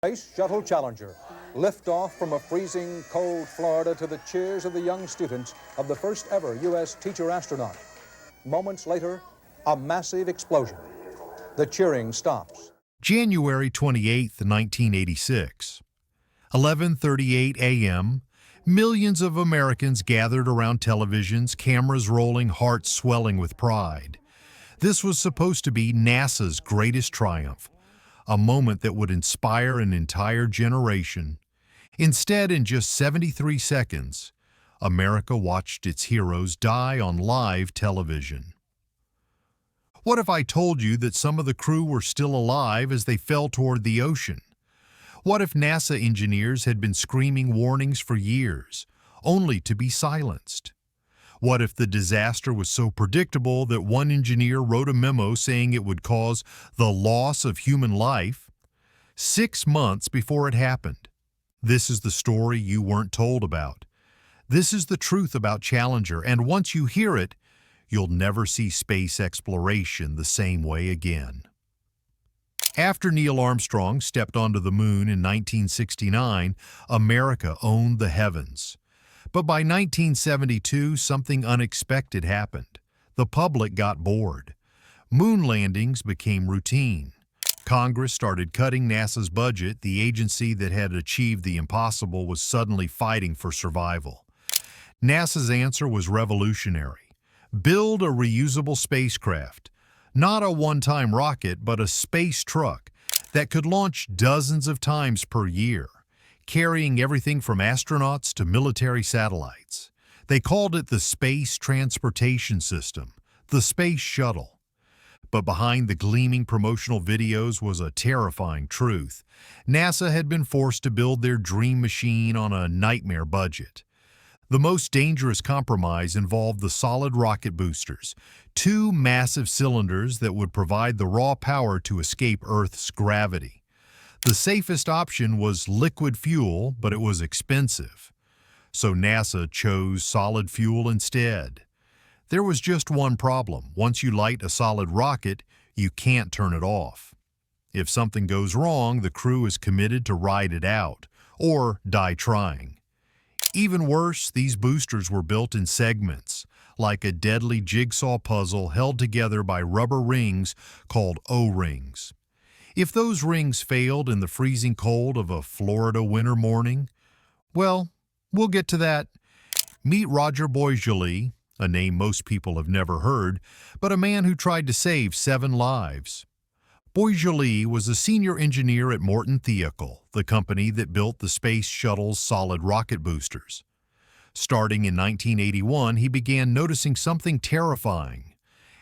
Space Shuttle Challenger. Liftoff from a freezing cold Florida to the cheers of the young students of the first ever U.S. teacher astronaut. Moments later, a massive explosion. The cheering stops. January 28, 1986. 11:38 a.m. Millions of Americans gathered around televisions, cameras rolling, hearts swelling with pride. This was supposed to be NASA's greatest triumph, a moment that would inspire an entire generation. Instead, in just 73 seconds, America watched its heroes die on live television. What if I told you that some of the crew were still alive as they fell toward the ocean? What if NASA engineers had been screaming warnings for years, only to be silenced? What if the disaster was so predictable that one engineer wrote a memo saying it would cause the loss of human life 6 months before it happened? This is the story you weren't told about. This is the truth about Challenger, and once you hear it, you'll never see space exploration the same way again. After Neil Armstrong stepped onto the moon in 1969, America owned the heavens. But by 1972, something unexpected happened. The public got bored. Moon landings became routine. Congress started cutting NASA's budget. The agency that had achieved the impossible was suddenly fighting for survival. NASA's answer was revolutionary. Build a reusable spacecraft. Not a one-time rocket, but a space truck that could launch dozens of times per year, carrying everything from astronauts to military satellites. They called it the Space Transportation System, the Space Shuttle. But behind the gleaming promotional videos was a terrifying truth. NASA had been forced to build their dream machine on a nightmare budget. The most dangerous compromise involved the solid rocket boosters, 2 massive cylinders that would provide the raw power to escape Earth's gravity. The safest option was liquid fuel, but it was expensive. So NASA chose solid fuel instead. There was just one problem. Once you light a solid rocket, you can't turn it off. If something goes wrong, the crew is committed to ride it out, or die trying. Even worse, these boosters were built in segments, like a deadly jigsaw puzzle held together by rubber rings called O-rings. If those rings failed in the freezing cold of a Florida winter morning, well, we'll get to that. Meet Roger Boisjoli, a name most people have never heard, but a man who tried to save 7 lives. Boisjoli was a senior engineer at Morton Thiokol, the company that built the Space Shuttle's solid rocket boosters. Starting in 1981, he began noticing something terrifying.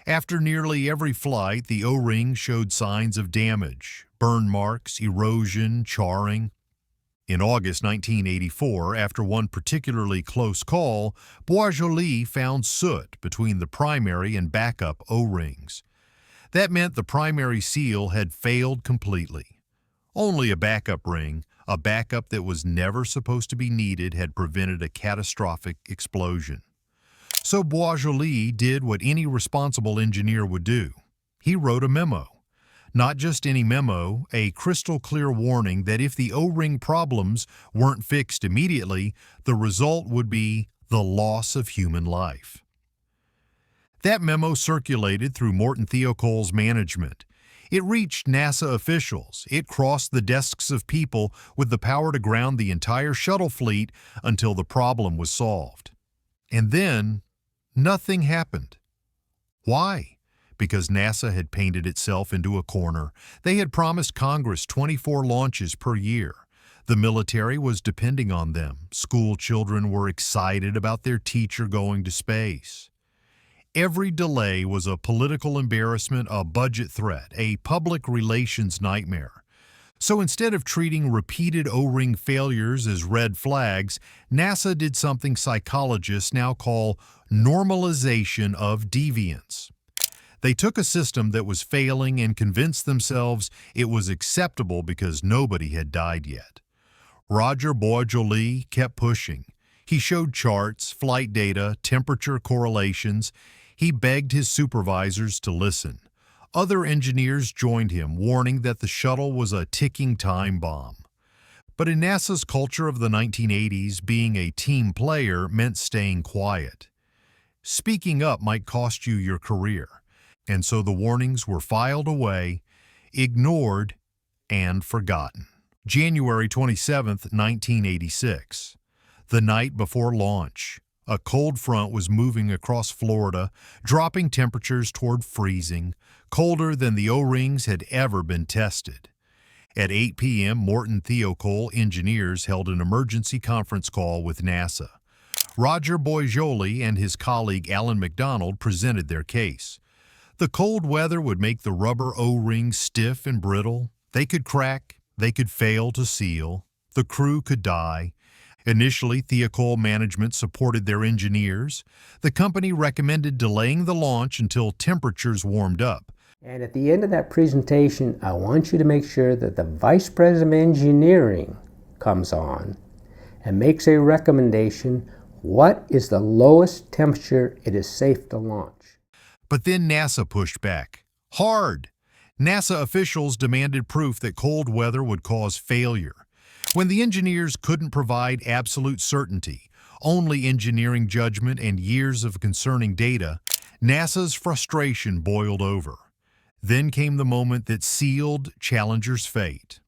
After nearly every flight, the O-ring showed signs of damage, burn marks, erosion, charring. In August 1984, after one particularly close call, Boisjoli found soot between the primary and backup O-rings. That meant the primary seal had failed completely. Only a backup ring, a backup that was never supposed to be needed, had prevented a catastrophic explosion. So Boisjoli did what any responsible engineer would do. He wrote a memo. Not just any memo, a crystal-clear warning that if the O-ring problems weren't fixed immediately, the result would be the loss of human life. That memo circulated through Morton Thiokol's management. It reached NASA officials. It crossed the desks of people with the power to ground the entire shuttle fleet until the problem was solved. And then, nothing happened. Why? Because NASA had painted itself into a corner. They had promised Congress 24 launches per year. The military was depending on them. School children were excited about their teacher going to space. Every delay was a political embarrassment, a budget threat, a public relations nightmare. So instead of treating repeated O-ring failures as red flags, NASA did something psychologists now call normalization of deviance. They took a system that was failing and convinced themselves it was acceptable because nobody had died yet. Roger Boisjoli kept pushing. He showed charts, flight data, temperature correlations. He begged his supervisors to listen. Other engineers joined him, warning that the shuttle was a ticking time bomb. But in NASA's culture of the 1980s, being a team player meant staying quiet. Speaking up might cost you your career, and so the warnings were filed away, ignored, and forgotten. January 27, 1986. The night before launch, a cold front was moving across Florida, dropping temperatures toward freezing, colder than the O-rings had ever been tested. At 8 p.m., Morton Thiokol engineers held an emergency conference call with NASA. Roger Boisjoli and his colleague Alan McDonald presented their case. The cold weather would make the rubber O-rings stiff and brittle. They could crack, they could fail to seal, the crew could die. Initially, Thiokol management supported their engineers. The company recommended delaying the launch until temperatures warmed up. And at the end of that presentation, I want you to make sure that the Vice President of Engineering comes on and makes a recommendation. What is the lowest temperature it is safe to launch? But then NASA pushed back. Hard! NASA officials demanded proof that cold weather would cause failure. When the engineers couldn't provide absolute certainty, only engineering judgment and years of concerning data, NASA's frustration boiled over. Then came the moment that sealed Challenger's fate.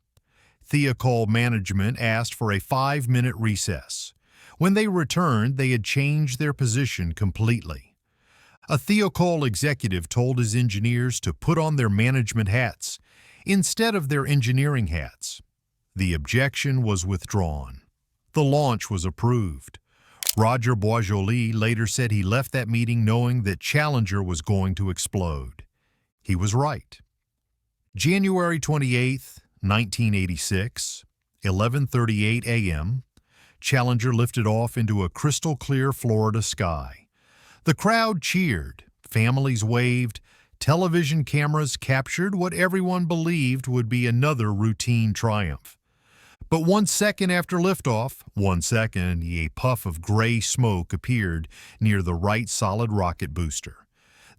Thiokol management asked for a 5-minute recess. When they returned, they had changed their position completely. A Thiokol executive told his engineers to put on their management hats instead of their engineering hats. The objection was withdrawn. The launch was approved. Roger Boisjoli later said he left that meeting knowing that Challenger was going to explode. He was right. January 28, 1986, 11:38 a.m., Challenger lifted off into a crystal-clear Florida sky. The crowd cheered, families waved, television cameras captured what everyone believed would be another routine triumph. But 1 second after liftoff, a puff of gray smoke appeared near the right solid rocket booster.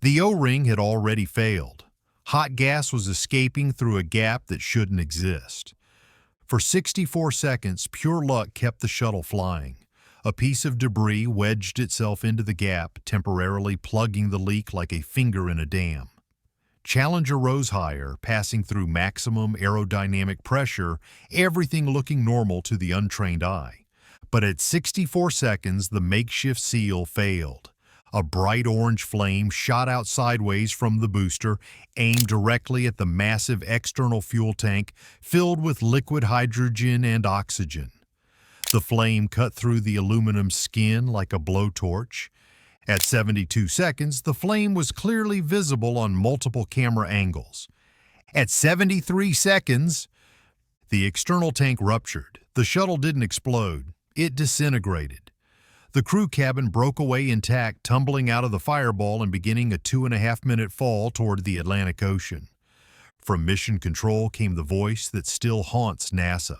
The O-ring had already failed. Hot gas was escaping through a gap that shouldn't exist. For 64 seconds, pure luck kept the shuttle flying. A piece of debris wedged itself into the gap, temporarily plugging the leak like a finger in a dam. Challenger rose higher, passing through maximum aerodynamic pressure, everything looking normal to the untrained eye. But at 64 seconds, the makeshift seal failed. A bright orange flame shot out sideways from the booster, aimed directly at the massive external fuel tank filled with liquid hydrogen and oxygen. The flame cut through the aluminum skin like a blowtorch. At 72 seconds, the flame was clearly visible on multiple camera angles. At 73 seconds, the external tank ruptured. The shuttle didn't explode. It disintegrated. The crew cabin broke away intact, tumbling out of the fireball and beginning a 2.5-minute fall toward the Atlantic Ocean. From Mission Control came the voice that still haunts NASA.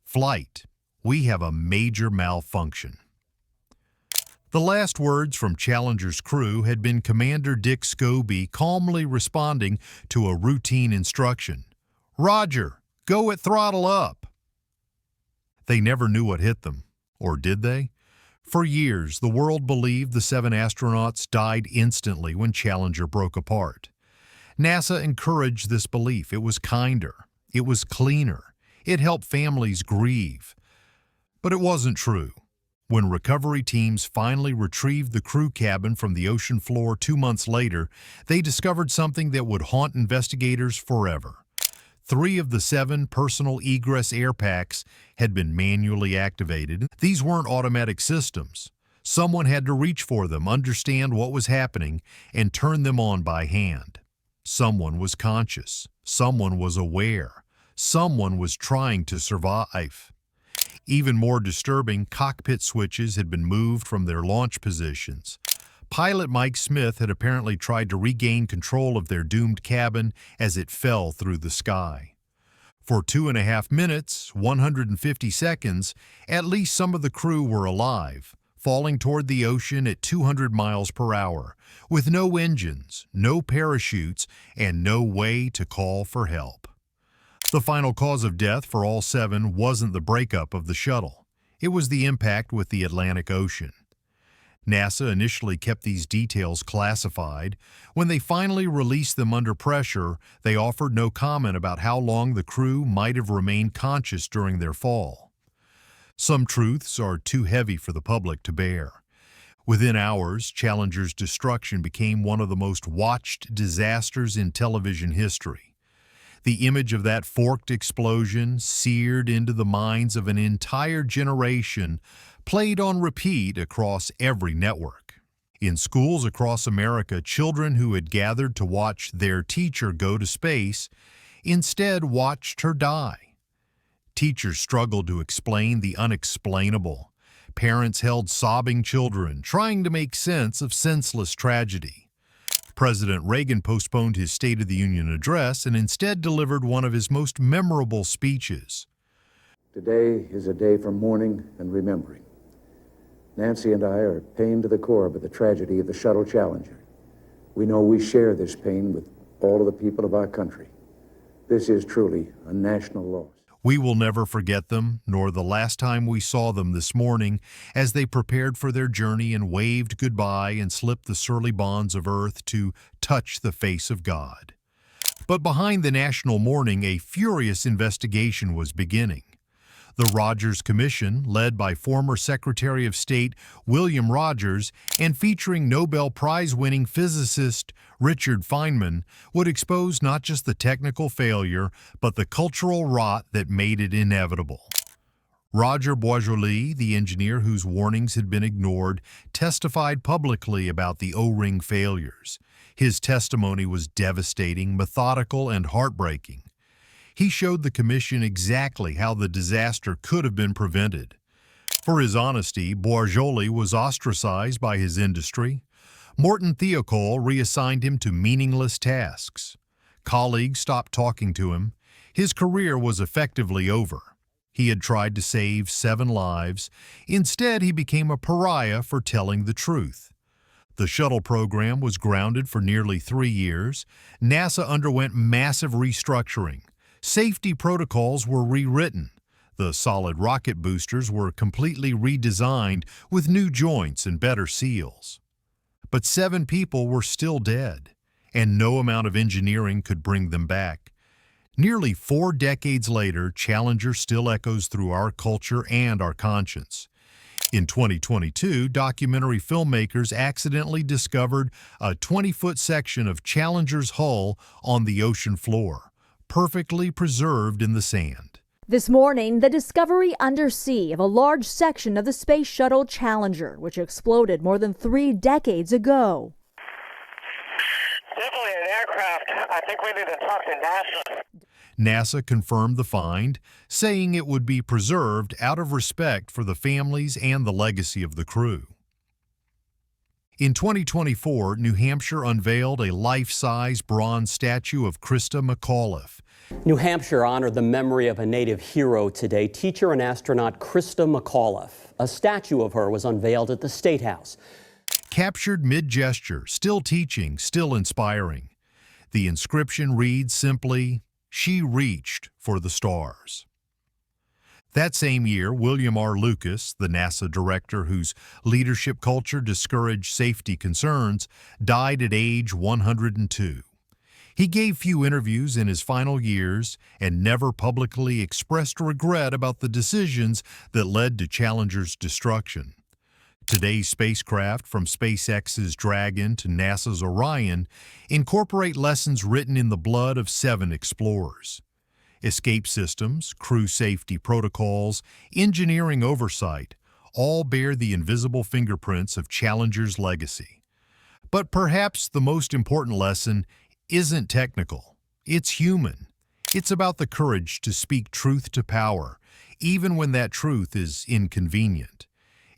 "Flight, we have a major malfunction." The last words from Challenger's crew had been Commander Dick Scobie calmly responding to a routine instruction. "Roger, go at throttle up." They never knew what hit them, or did they? For years, the world believed the 7 astronauts died instantly when Challenger broke apart. NASA encouraged this belief. It was kinder. It was cleaner. It helped families grieve. But it wasn't true. When recovery teams finally retrieved the crew cabin from the ocean floor 2 months later, they discovered something that would haunt investigators forever. 3 of the 7 personal egress air packs had been manually activated. These weren't automatic systems. Someone had to reach for them, understand what was happening, and turn them on by hand. Someone was conscious. Someone was aware. Someone was trying to survive. Even more disturbing, cockpit switches had been moved from their launch positions. Pilot Mike Smith had apparently tried to regain control of their doomed cabin as it fell through the sky. For 2.5 minutes, 150 seconds, at least some of the crew were alive, falling toward the ocean at 200 miles per hour, with no engines, no parachutes, and no way to call for help. The final cause of death for all 7 wasn't the breakup of the shuttle. It was the impact with the Atlantic Ocean. NASA initially kept these details classified. When they finally released them under pressure, they offered no comment about how long the crew might have remained conscious during their fall. Some truths are too heavy for the public to bear. Within hours, Challenger's destruction became one of the most watched disasters in television history. The image of that forked explosion, seared into the minds of an entire generation, played on repeat across every network. In schools across America, children who had gathered to watch their teacher go to space instead watched her die. Teachers struggled to explain the unexplainable. Parents held sobbing children, trying to make sense of senseless tragedy. President Reagan postponed his State of the Union address and instead delivered one of his most memorable speeches. Today is a day for mourning and remembering. Nancy and I are pained to the core by the tragedy of the Shuttle Challenger. We know we share this pain with all of the people of our country. This is truly a national loss. We will never forget them, nor the last time we saw them this morning as they prepared for their journey and waved goodbye and slipped the surly bonds of earth to touch the face of God. But behind the national mourning, a furious investigation was beginning. The Rogers Commission, led by former Secretary of State William Rogers and featuring Nobel Prize-winning physicist Richard Feynman, would expose not just the technical failure, but the cultural rot that made it inevitable. Roger Boisjoli, the engineer whose warnings had been ignored, testified publicly about the O-ring failures. His testimony was devastating, methodical, and heartbreaking. He showed the commission exactly how the disaster could have been prevented. For his honesty, Boisjoli was ostracized by his industry. Morton Theophile reassigned him to meaningless tasks. Colleagues stopped talking to him. His career was effectively over. He had tried to save 7 lives. Instead, he became a pariah for telling the truth. The shuttle program was grounded for nearly 3 years. NASA underwent massive restructuring. Safety protocols were rewritten. The solid rocket boosters were completely redesigned with new joints and better seals. But 7 people were still dead, and no amount of engineering could bring them back. Nearly 4 decades later, Challenger still echoes through our culture and our conscience. In 2022, documentary filmmakers accidentally discovered a 20-foot section of Challenger's hull on the ocean floor, perfectly preserved in the sand. This morning, the discovery undersea of a large section of the Space Shuttle Challenger, which exploded more than 3 decades ago. Definitely an aircraft. I think we need to talk to NASA. NASA confirmed the find, saying it would be preserved out of respect for the families and the legacy of the crew. In 2024, New Hampshire unveiled a life-size bronze statue of Christa McAuliffe. New Hampshire honored the memory of a native hero today, teacher and astronaut Christa McAuliffe. A statue of her was unveiled at the State House. Captured mid-gesture, still teaching, still inspiring. The inscription reads simply, "She reached for the stars." That same year, William R. Lucas, the NASA director whose leadership culture discouraged safety concerns, died at age 102. He gave few interviews in his final years and never publicly expressed regret about the decisions that led to Challenger's destruction. Today's spacecraft, from SpaceX's Dragon to NASA's Orion, incorporate lessons written in the blood of 7 explorers. Escape systems, crew safety protocols, engineering oversight, all bear the invisible fingerprints of Challenger's legacy. But perhaps the most important lesson isn't technical. It's human. It's about the courage to speak truth to power, even when that truth is inconvenient.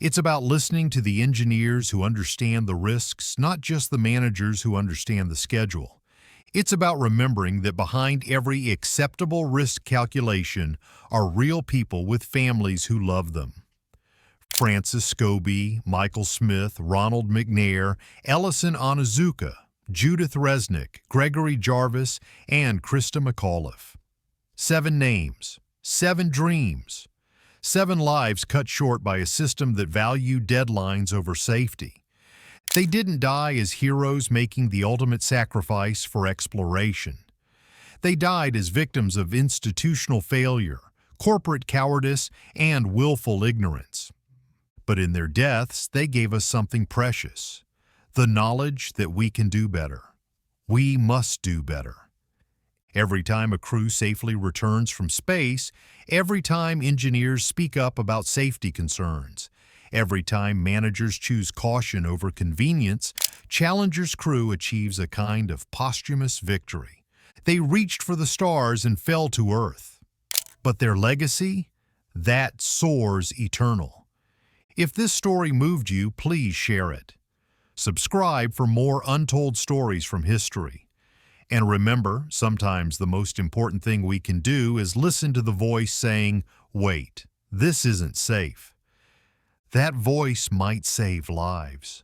It's about listening to the engineers who understand the risks, not just the managers who understand the schedule. It's about remembering that behind every acceptable risk calculation are real people with families who love them. Francis Scobie, Michael Smith, Ronald McNair, Ellison Onizuka, Judith Resnick, Gregory Jarvis, and Christa McAuliffe. 7 names, 7 dreams, 7 lives cut short by a system that valued deadlines over safety. They didn't die as heroes making the ultimate sacrifice for exploration. They died as victims of institutional failure, corporate cowardice, and willful ignorance. But in their deaths, they gave us something precious, the knowledge that we can do better. We must do better. Every time a crew safely returns from space, every time engineers speak up about safety concerns, every time managers choose caution over convenience, Challenger's crew achieves a kind of posthumous victory. They reached for the stars and fell to Earth. But their legacy? That soars eternal. If this story moved you, please share it. Subscribe for more untold stories from history. And remember, sometimes the most important thing we can do is listen to the voice saying, "Wait, this isn't safe." That voice might save lives.